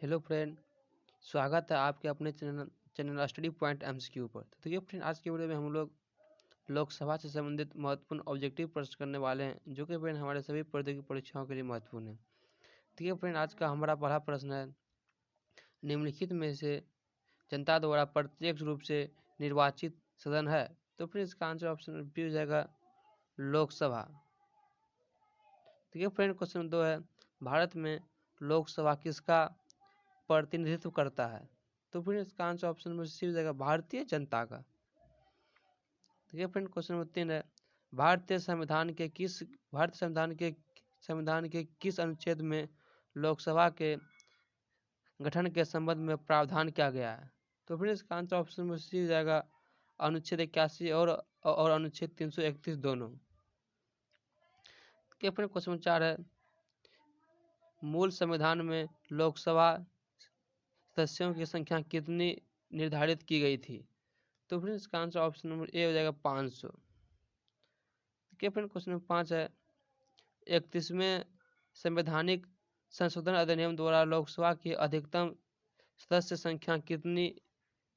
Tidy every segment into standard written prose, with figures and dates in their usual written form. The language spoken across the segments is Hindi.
Hello friend. स्वागत है आपके अपने चैनल स्टडी पॉइंट एमसीक्यू पर। तो देखिए फ्रेंड, आज के वीडियो में हम लोग लोकसभा से संबंधित महत्वपूर्ण ऑब्जेक्टिव प्रश्न करने वाले हैं, जो कि फ्रेंड हमारे सभी प्रतियोगी परीक्षाओं के लिए महत्वपूर्ण है। देखिए फ्रेंड, आज का हमारा पहला प्रश्न है, निम्नलिखित में से जनता द्वारा प्रत्यक्ष रूप से निर्वाचित सदन है। तो फ्रेंड इसका आंसर ऑप्शन बी हो जाएगा, लोकसभा। देखिए फ्रेंड, क्वेश्चन 2 है, भारत में लोकसभा किसका प्रतिनिधित्व करता है। तो फिर इसका आंसर ऑप्शन में सी हो जाएगा, भारतीय जनता का। देखिए फ्रेंड, क्वेश्चन नंबर 3 है, भारतीय संविधान के किस अनुच्छेद में लोकसभा के गठन के संबंध में प्रावधान किया गया है। तो फिर इसका आंसर ऑप्शन में सी हो जाएगा, अनुच्छेद 81 और अनुच्छेद 331 दोनों। देखिए फ्रेंड, क्वेश्चन 4 है, मूल संविधान में लोकसभा सदस्यों की संख्या कितनी निर्धारित की गई थी। तो फिर इसका आंसर ऑप्शन नंबर ए हो जाएगा, 500। देखिए फ्रेंड, क्वेश्चन नंबर 5 है, 31वें संवैधानिक संशोधन अधिनियम द्वारा लोकसभा की अधिकतम सदस्य संख्या कितनी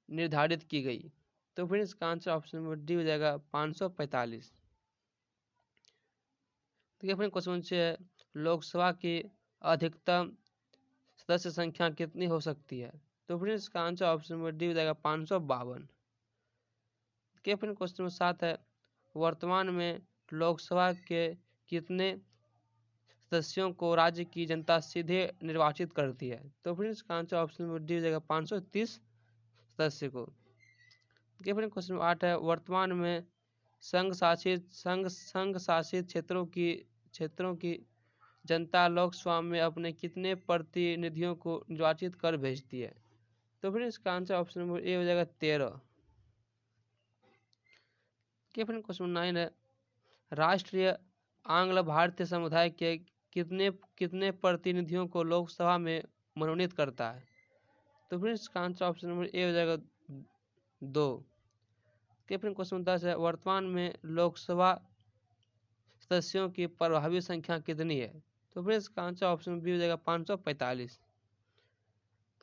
निर्धारित की गई। तो फिर इसका आंसर ऑप्शन नंबर डी हो जाएगा, 545। देखिए फ्रेंड, क्वेश्चन 6 है, लोकसभा की अधिकतम सदस्य संख्या कितनी हो सकती है। तो फिर इसका आंसर ऑप्शन नंबर डी हो जाएगा, 552। देखिए फ्रेंड, क्वेश्चन नंबर 7 है, वर्तमान में लोकसभा के कितने सदस्यों को राज्य की जनता सीधे निर्वाचित करती है। तो फिर इसका आंसर ऑप्शन नंबर डी हो जाएगा, 530 सदस्य को। देखिए फ्रेंड, क्वेश्चन नंबर 8 है, वर्तमान में संघ शासित क्षेत्रों की जनता लोकसभा में अपने कितने प्रतिनिधियों को निर्वाचित कर भेजती है। तो फिर इसका आंसर ऑप्शन नंबर ए हो जाएगा, 13। फ्रेंड, क्वेश्चन 9 है, राष्ट्रीय आंग्ल भारतीय समुदाय के कितने प्रतिनिधियों को लोकसभा में मनोनीत करता है। तो फिर इसका आंसर ऑप्शन नंबर ए हो जाएगा, 2। फ्रेंड, क्वेश्चन 10 है, वर्तमान में लोकसभा सदस्यों की प्रभावी संख्या कितनी है। तो फिर इसका आंसर ऑप्शन बी हो जाएगा, 545।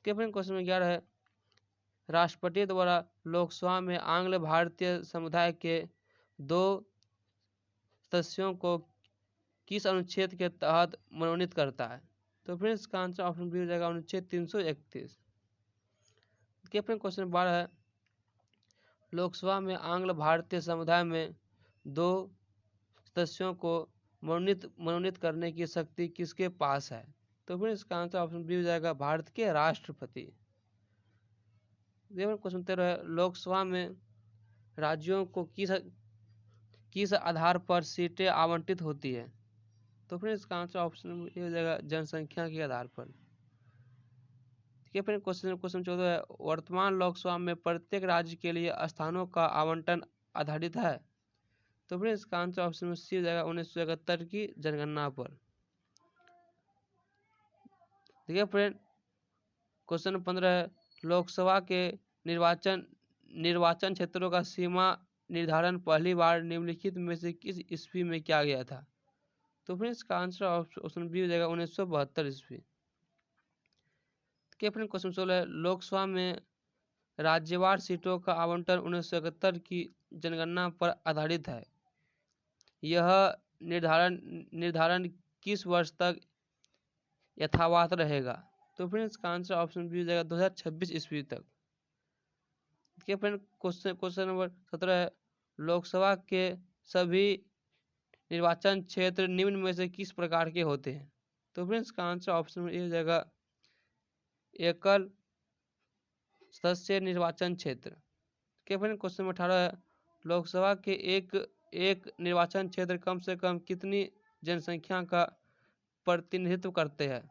फ्रेंड, क्वेश्चन 11 है, राष्ट्रपति द्वारा लोकसभा में आंग्ल भारतीय समुदाय के 2 सदस्यों को किस अनुच्छेद के तहत मनोनीत करता है। तो फिर इसका आंसर ऑप्शन बी हो जाएगा, अनुच्छेद 331। फ्रेंड, क्वेश्चन 12 है, लोकसभा में आंग्ल भारतीय समुदाय में 2 सदस्यों को मनोनीत करने की शक्ति किसके पास है। तो फिर इसका आंसर ऑप्शन बी हो जाएगा, भारत के राष्ट्रपति। क्वेश्चन 13 है, लोकसभा में राज्यों को किस आधार पर सीटें आवंटित होती है। तो फिर इसका आंसर ऑप्शन हो जाएगा, जनसंख्या के आधार पर। ठीक है फ्रेंड, क्वेश्चन 14 है, वर्तमान लोकसभा में प्रत्येक राज्य के लिए स्थानों का आवंटन आधारित है। तो फिर इसका आंसर ऑप्शन में सी हो जाएगा, 1971 की जनगणना पर। देखिए फ्रेंड, क्वेश्चन 15 है, लोकसभा के निर्वाचन क्षेत्रों का सीमा निर्धारण पहली बार निम्नलिखित में से किस ईस्वी में किया गया था। तो फिर इसका आंसर ऑप्शन बी हो जाएगा, 1972 ईस्वी। फ्रेंड, क्वेश्चन 16 है, लोकसभा में राज्यवार सीटों का आवंटन 1971 की जनगणना पर आधारित है। यह निर्धारण किस वर्ष तक यथावत रहेगा। तो फिर इसका आंसर ऑप्शन बी हो जाएगा, 2026 ईस्वी तक। फ्रेंड, क्वेश्चन नंबर 17 है, लोकसभा के सभी निर्वाचन क्षेत्र निम्न में से किस प्रकार के होते हैं। तो फिर इसका आंसर ऑप्शन ए हो जाएगा, एकल सदस्य निर्वाचन क्षेत्र। फ्रेंड, क्वेश्चन नंबर 18 है, लोकसभा के एक निर्वाचन क्षेत्र कम से कम कितनी जनसंख्या का प्रतिनिधित्व करते हैं।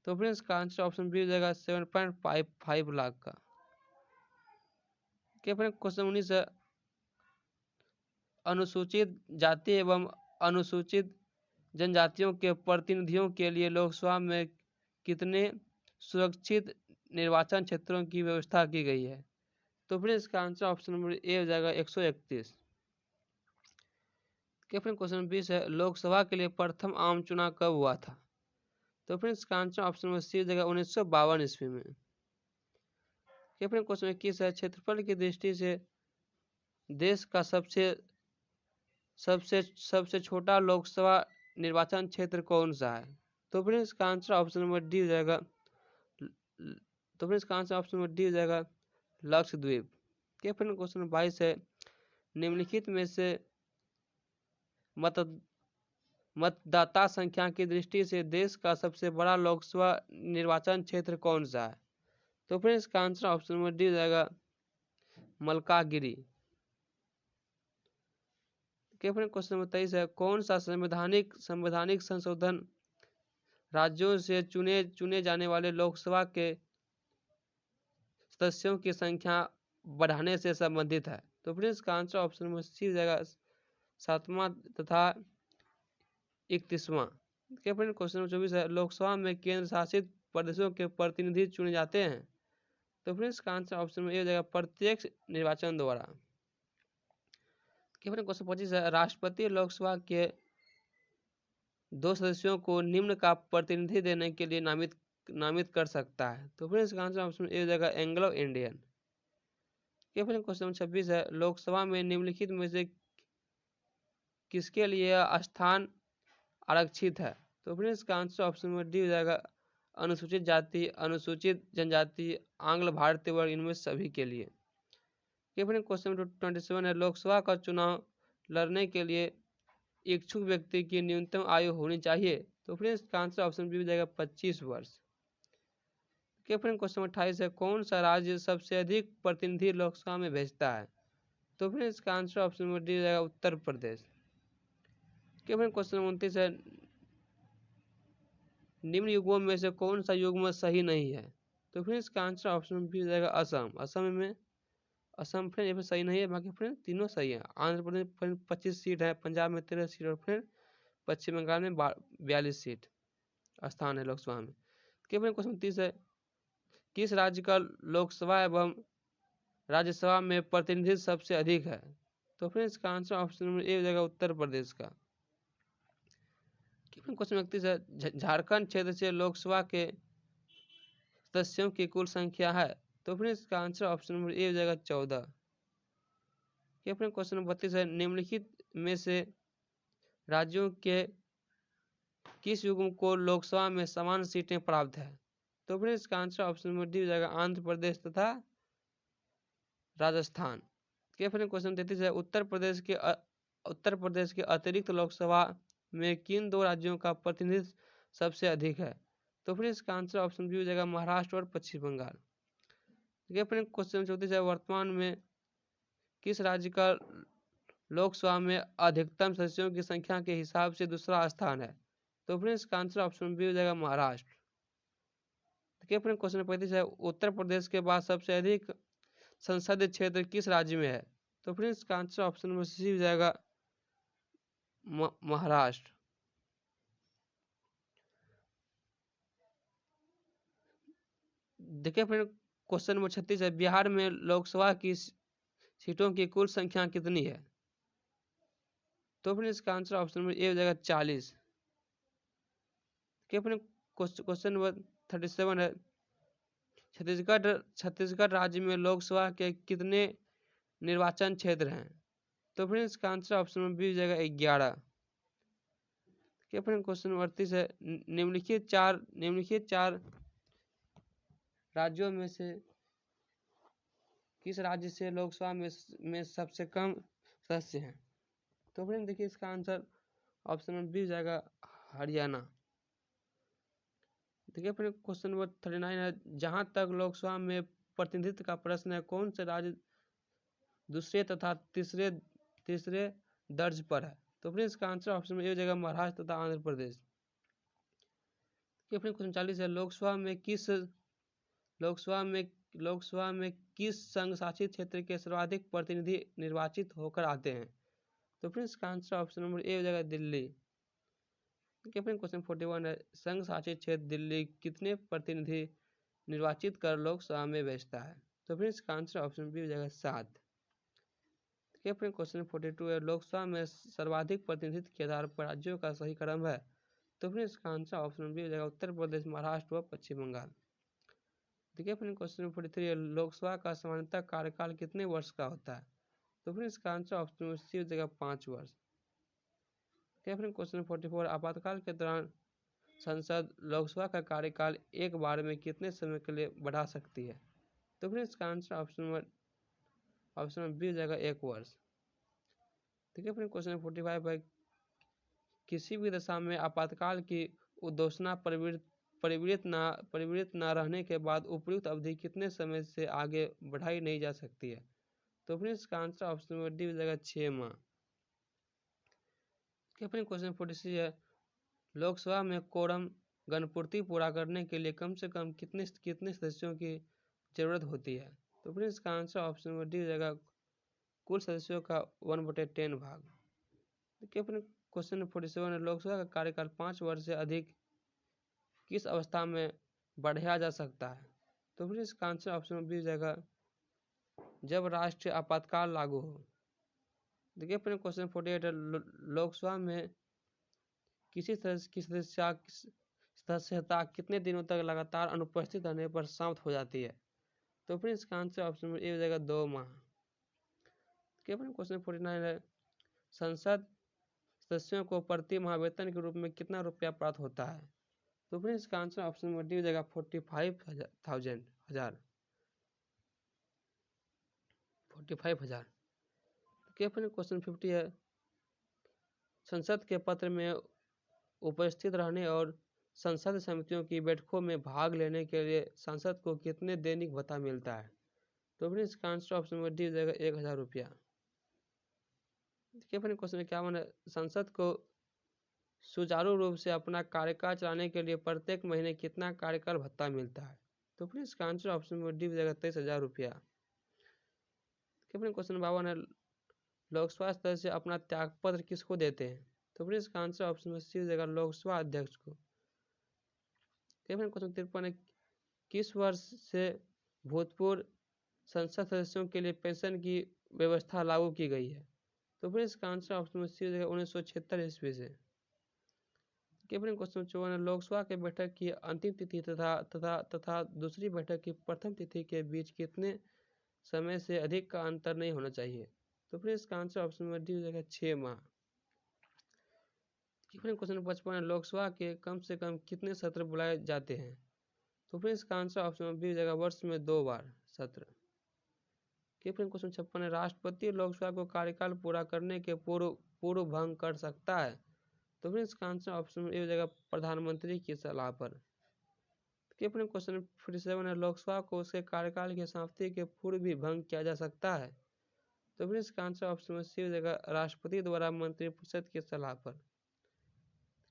तो फिर इसका आंसर ऑप्शन बी हो जाएगा, 7.55 लाख का। फ्रेंड, क्वेश्चन 19 है, अनुसूचित जाति एवं अनुसूचित जनजातियों के प्रतिनिधियों के लिए लोकसभा में कितने सुरक्षित निर्वाचन क्षेत्रों की व्यवस्था की गई है। तो फिर इसका आंसर ऑप्शन नंबर ए हो जाएगा, 131। फ्रेंड, क्वेश्चन 20 है, लोकसभा के लिए प्रथम आम चुनाव कब हुआ था। तो फ्रेंड्स इसका आंसर ऑप्शन नंबर सी हो जाएगा 1952 ईस्वी में। फ्रेंड क्वेश्चन 21 है, क्षेत्रफल की दृष्टि से देश का सबसे सबसे सबसे छोटा लोकसभा निर्वाचन क्षेत्र कौन सा है? तो फ्रेंड इसका आंसर ऑप्शन नंबर डी हो जाएगा। तो फ्रेंड इसका आंसर ऑप्शन नंबर डी हो जाएगा लक्षद्वीप। फ्रेंड क्वेश्चन 22 है, निम्नलिखित में से मतदाता संख्या की दृष्टि से देश का सबसे बड़ा लोकसभा निर्वाचन क्षेत्र कौन सा है? तो फ्रेंड इसका आंसर ऑप्शन नंबर डी हो जाएगा मलकागिरी। फ्रेंड क्वेश्चन नंबर 23 है, कौन सा संवैधानिक संशोधन राज्यों से चुने जाने वाले लोकसभा के सदस्यों की संख्या बढ़ाने से संबंधित है? तो फ्रेंड इसका आंसर ऑप्शन नंबर सी हो जाएगा 7वां तथा 31वां। फ्रेंड क्वेश्चन नंबर 24 है, लोकसभा में केंद्र शासित प्रदेशों के प्रतिनिधि चुने जाते हैं? तो फ्रेंड इसका आंसर ऑप्शन नंबर ए हो जाएगा प्रत्यक्ष निर्वाचन द्वारा। फ्रेंड क्वेश्चन 25 है, राष्ट्रपति लोकसभा के 2 सदस्यों को निम्न का प्रतिनिधि देने के लिए नामित कर सकता है? तो फ्रेंड इसका आंसर ऑप्शन ए हो जाएगा Anglo Indian. Friend question number 26 है, लोकसभा में निम्नलिखित में से किसके लिए स्थान आरक्षित है? तो फ्रेंड इसका आंसर ऑप्शन नंबर डी हो जाएगा अनुसूचित जाति, अनुसूचित जनजाति, आंग्ल भारतीय वर्ग, इनमें सभी के लिए। फ्रेंड क्वेश्चन नंबर 27 है, लोकसभा का चुनाव लड़ने के लिए इच्छुक व्यक्ति की न्यूनतम आयु होनी चाहिए? तो फ्रेंड इसका आंसर ऑप्शन बी हो जाएगा 25 वर्ष। फ्रेंड क्वेश्चन 28 है, कौन सा राज्य सबसे अधिक प्रतिनिधि लोकसभा में भेजता है? तो फ्रेंड इसका आंसर ऑप्शन नंबर डी हो जाएगा उत्तर प्रदेश। फ्रेंड क्वेश्चन 29 है, निम्न युग्मों में से कौन सा युग्म सही नहीं है? तो फ्रेंड इसका आंसर ऑप्शन बी हो जाएगा असम। असम फ्रेंड ये सही नहीं है, बाकी फ्रेंड तीनों सही है। आंध्र प्रदेश फ्रेंड 25 सीट है, पंजाब में 13 सीट और फ्रेंड पश्चिम बंगाल में 42 सीट स्थान है लोकसभा में। फ्रेंड क्वेश्चन 30 है, किस राज्य का लोकसभा एवं राज्यसभा में प्रतिनिधित्व सबसे अधिक है? तो फ्रेंड इसका आंसर ऑप्शन नंबर ए हो जाएगा उत्तर प्रदेश का। क्वेश्चन 31 है, झारखंड क्षेत्र से लोकसभा के सदस्यों की कुल संख्या है? तो फ्रेंड इसका आंसर ऑप्शन नंबर ए हो जाएगा 14। फ्रेंड क्वेश्चन नंबर 32 है, निम्नलिखित में से राज्यों के किस युग्म को लोकसभा में समान सीटें प्राप्त है? तो फ्रेंड इसका आंसर ऑप्शन नंबर डी हो जाएगा आंध्र प्रदेश तथा राजस्थान। फ्रेंड क्वेश्चन 33 है, उत्तर प्रदेश के अतिरिक्त लोकसभा में किन 2 राज्यों का प्रतिनिधित्व सबसे अधिक है? तो फ्रेंड इसका आंसर ऑप्शन बी हो जाएगा महाराष्ट्र और पश्चिम बंगाल। फ्रेंड क्वेश्चन 34 है, वर्तमान में किस राज्य का लोकसभा में अधिकतम सदस्यों की संख्या के हिसाब से दूसरा स्थान है? तो फ्रेंड इसका आंसर ऑप्शन बी हो जाएगा महाराष्ट्र। फ्रेंड क्वेश्चन 35 है, उत्तर प्रदेश के बाद सबसे अधिक संसदीय क्षेत्र किस राज्य में है? तो फ्रेंड इसका आंसर ऑप्शन नंबर सी हो जाएगा महाराष्ट्र। देखिए फ्रेंड क्वेश्चन नंबर 36 है, बिहार में लोकसभा की सीटों की कुल संख्या कितनी है? तो फ्रेंड इसका आंसर ऑप्शन नंबर ए हो जाएगा 40। फ्रेंड क्वेश्चन नंबर 37 है, छत्तीसगढ़ राज्य में लोकसभा के कितने निर्वाचन क्षेत्र हैं? तो फ्रेंड इसका आंसर ऑप्शन नंबर बी हो जाएगा 11। फ्रेंड क्वेश्चन नंबर 38 है, निम्नलिखित चार राज्यों में से किस राज्य से लोकसभा में सबसे कम सदस्य हैं? तो फ्रेंड देखिए इसका आंसर ऑप्शन नंबर बी हो जाएगा हरियाणा। देखिए फ्रेंड क्वेश्चन नंबर 39 है, जहां तक लोकसभा में प्रतिनिधित्व का प्रश्न है, कौन से राज्य दूसरे तथा तीसरे दर्ज पर है? तो फ्रेंड इसका आंसर ऑप्शन में ए हो जाएगा महाराष्ट्र तथा आंध्र प्रदेश। फ्रेंड क्वेश्चन 40 है, लोकसभा में किस संघ शासित क्षेत्र के सर्वाधिक प्रतिनिधि निर्वाचित होकर आते हैं? तो फ्रेंड इसका आंसर ऑप्शन नंबर ए हो जाएगा दिल्ली। फ्रेंड क्वेश्चन 41 है, संघ शासित क्षेत्र दिल्ली कितने प्रतिनिधि निर्वाचित कर लोकसभा में भेजता है? तो फ्रेंड इसका आंसर ऑप्शन बी हो जाएगा 7। फ्रेंड क्वेश्चन 42 है, लोकसभा में सर्वाधिक प्रतिनिधित्व के आधार पर राज्यों का सही क्रम है? तो फिर इसका आंसर ऑप्शन बी हो जाएगा उत्तर प्रदेश, महाराष्ट्र व पश्चिम बंगाल। देखिए फ्रेंड क्वेश्चन नंबर 43 लोकसभा का सामान्यतः कार्यकाल कितने वर्ष का होता है? तो फिर इसका आंसर ऑप्शन सी हो जाएगा 5 वर्ष। देखिए फ्रेंड क्वेश्चन नंबर 44 आपातकाल के दौरान संसद लोकसभा का कार्यकाल एक बार में कितने समय के लिए बढ़ा सकती है? तो फिर इसका आंसर ऑप्शन बी हो जाएगा 1 वर्ष। देखिए फ्रेंड क्वेश्चन नंबर 45 है किसी भी दशा में आपातकाल की उद्घोषणा परिवृत्त न रहने के बाद उपयुक्त अवधि कितने समय से आगे बढ़ाई नहीं जा सकती है? तो फिर इसका आंसर ऑप्शन नंबर डी हो जाएगा 6 माह। फिर क्वेश्चन 46 है लोकसभा में कोरम गणपूर्ति पूरा करने के लिए कम से कम कितने सदस्यों की जरूरत होती है? तो फिर इसका आंसर ऑप्शन नंबर डी हो जाएगा कुल सदस्यों का 1/10 भाग। देखिए फिर क्वेश्चन 47 है लोकसभा का कार्यकाल 5 वर्ष से अधिक किस अवस्था में बढ़ाया जा सकता है? तो फिर इसका आंसर ऑप्शन बी हो जाएगा जब राष्ट्रीय आपातकाल लागू हो। देखिए फिर क्वेश्चन 48 है लोकसभा में किसी की सदस्यता कितने दिनों तक लगातार अनुपस्थित रहने पर समाप्त हो जाती है? तो फिर इसका आंसर ऑप्शन ए हो जाएगा 2 माह। क्वेश्चन 49 है संसद सदस्यों को प्रति माह वेतन के रूप में कितना रुपया प्राप्त होता है? तो फिर इसका आंसर ऑप्शन नंबर डी हो जाएगा 45,000। क्वेश्चन 50 है संसद के पत्र में उपस्थित रहने और संसद समितियों की बैठकों में भाग लेने के लिए सांसद को कितने दैनिक भत्ता मिलता है? तो फिर इसका आंसर ऑप्शन नंबर डी हो जाएगा 1,000 रुपया। देखिए फिर क्वेश्चन 51 है संसद को सुचारू रूप से अपना कार्यकाल चलाने के लिए प्रत्येक महीने कितना कार्यकाल भत्ता मिलता है? तो फिर इसका आंसर ऑप्शन नंबर डी हो जाएगा 23,000 रुपया। क्वेश्चन 52 है लोकसभा सदस्य अपना त्यागपत्र किसको देते हैं? तो फिर इसका आंसर ऑप्शन में सी हो जाएगा लोकसभा अध्यक्ष को। क्वेश्चन 53 है किस वर्ष से भूतपूर्व संसद सदस्यों के लिए पेंशन की व्यवस्था लागू की गई है? तो फिर इसका आंसर ऑप्शन में सी हो जाएगा 1976 ईस्वी से। क्वेश्चन 54 है लोकसभा के बैठक की अंतिम तिथि तथा दूसरी बैठक की प्रथम तिथि के बीच कितने समय से अधिक का अंतर नहीं होना चाहिए? तो फिर इसका आंसर ऑप्शन में डी हो जाएगा 6 माह। क्वेश्चन 55 है लोकसभा के कम से कम कितने सत्र बुलाए जाते हैं? तो फिर इसका आंसर ऑप्शन में बी हो जाएगा वर्ष में 2 बार सत्र। क्वेश्चन 56 है राष्ट्रपति लोकसभा को कार्यकाल पूरा करने के पूर्व भंग कर सकता है? तो फिर इसका आंसर ऑप्शन में ए हो जाएगा प्रधानमंत्री की सलाह पर। क्वेश्चन 57 है लोकसभा को उसके कार्यकाल की समाप्ति के पूर्व भी भंग किया जा सकता है? तो फिर इसका आंसर ऑप्शन में सी हो जाएगा राष्ट्रपति द्वारा मंत्रिपरिषद की सलाह पर।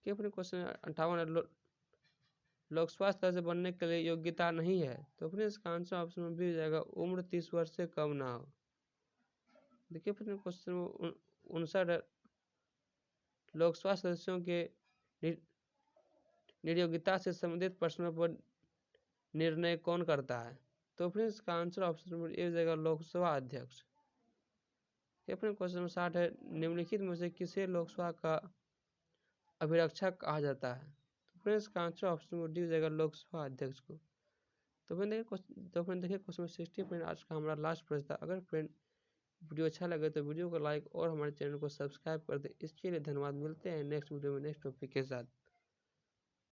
क्वेश्चन 58 है लोकसभा सदस्य बनने के लिए योग्यता नहीं है? तो फिर इसका आंसर ऑप्शन में बी हो जाएगा उम्र 30 वर्ष से कम ना हो। देखिए फिर क्वेश्चन 59 लोकसभा सदस्यों के नियोक्ता से संबंधित प्रश्नों पर निर्णय कौन करता है? तो फिर इसका आंसर ऑप्शन नंबर ए हो जाएगा लोकसभा अध्यक्ष। क्वेश्चन 60 है निम्नलिखित में से किसे लोकसभा का अभिरक्षक कहा जाता है? तो फिर इसका आंसर ऑप्शन नंबर डी हो जाएगा लोकसभा अध्यक्ष को। तो फ्रेंड देखिए क्वेश्चन 60 फ्रेंड आज का हमारा लास्ट प्रश्न था। अगर फ्रेंड वीडियो अच्छा लगे तो वीडियो को लाइक और हमारे चैनल को सब्सक्राइब कर दे। इसके लिए धन्यवाद। मिलते हैं नेक्स्ट वीडियो में नेक्स्ट टॉपिक के साथ।